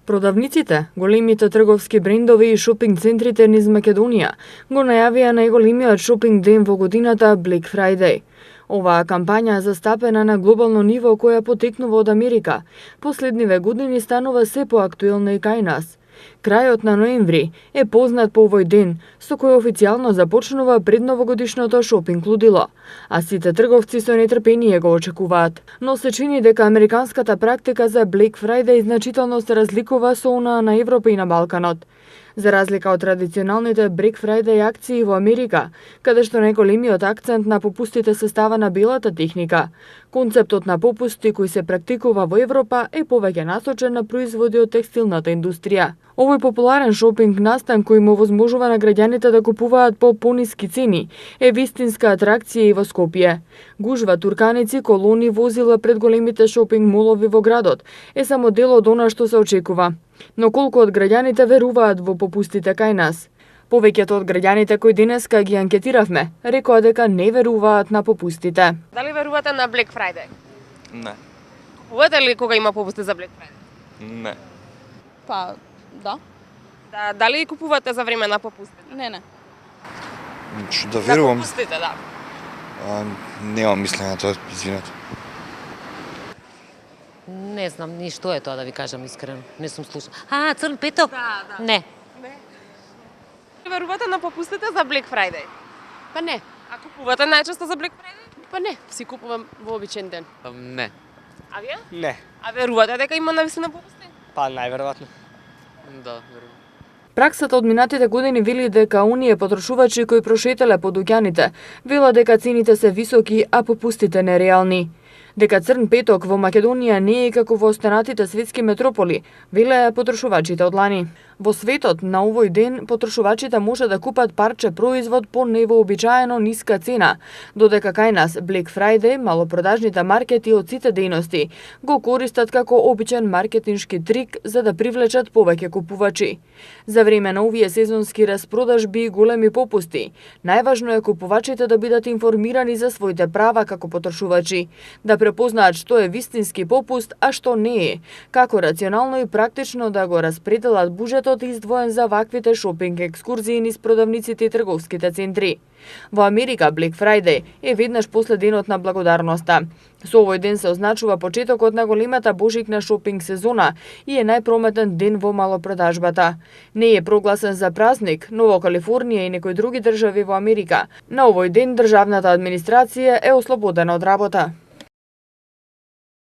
Продавниците, големите трговски брендови и шопинг центрите низ Македонија го најавија најголемиот шопинг ден во годината Black Friday. Оваа кампања застапена на глобално ниво која потекнува од Америка, последниве години станува се поактуелна и кај нас. Крајот на ноември е познат по овој ден, со кој официјално започнува предновогодишното шопинг лудило, а сите трговци со нетрпение го очекуваат. Но се чини дека американската практика за Black Friday значително се разликува со онаа на Европа и на Балканот. За разлика од традиционалните Black Friday акции во Америка, каде што најголемиот акцент на попустите се става на белата техника, концептот на попусти кој се практикува во Европа е повеќе насочен на производи од текстилната индустрија. Овој популарен шопинг настан кој му возможува на граѓаните да купуваат по пониски цени е вистинска атракција и во Скопје. Гужва турканици, колони, возила пред големите шопинг молови во градот е само дел од она што се очекува. Но колку од граѓаните веруваат во попустите кај нас? Повеќето од граѓаните кои денеска ги анкетиравме, рекоа дека не веруваат на попустите. Дали верувате на Black Friday? Не. Купувате ли кога има попусти за Black Friday? Не. Па, да. Дали купувате за време на попустите? Не. Што да верувам? За попустите, да. Немам мислење на тоа, извинете. Не знам ни што е тоа, да ви кажам искрено. Не сум слушала. Црн петок? Да. Не. Верувате на попустите за Black Friday? Па не. А купувате најчесто за Black Friday? Па не, си купувам во обичен ден. Не. А вие? Не. А верувате дека има навистина попусти? Па најверојатно. Да, верувам. Праксата од минатите години вели дека оние потрошувачи кои прошетеле по дуќаните велат дека цените се високи, а попустите нереални. Дека црн петок во Македонија не е како во останатите светски метрополи, велеа потрошувачите од лани. Во светот на овој ден потрошувачите може да купат парче производ по невообичаено ниска цена, додека кај нас Black Friday малопродажните маркети од сите дејности го користат како обичен маркетиншки трик за да привлечат повеќе купувачи. За време на овие сезонски распродажби и големи попусти, најважно е купувачите да бидат информирани за своите права како потрошувачи, да препознаат што е вистински попуст, а што не е, како рационално и практично да го распределат буџетот издвоен за ваквите шопинг екскурзии низ продавниците и трговските центри. Во Америка Black Friday е веднаш после денот на благодарноста. Со овој ден се означува почетокот на големата божикна шопинг сезона и е најпрометен ден во малопродажбата. Не е прогласен за празник, но во Калифорнија и некои други држави во Америка на овој ден државната администрација е ослободена од работа.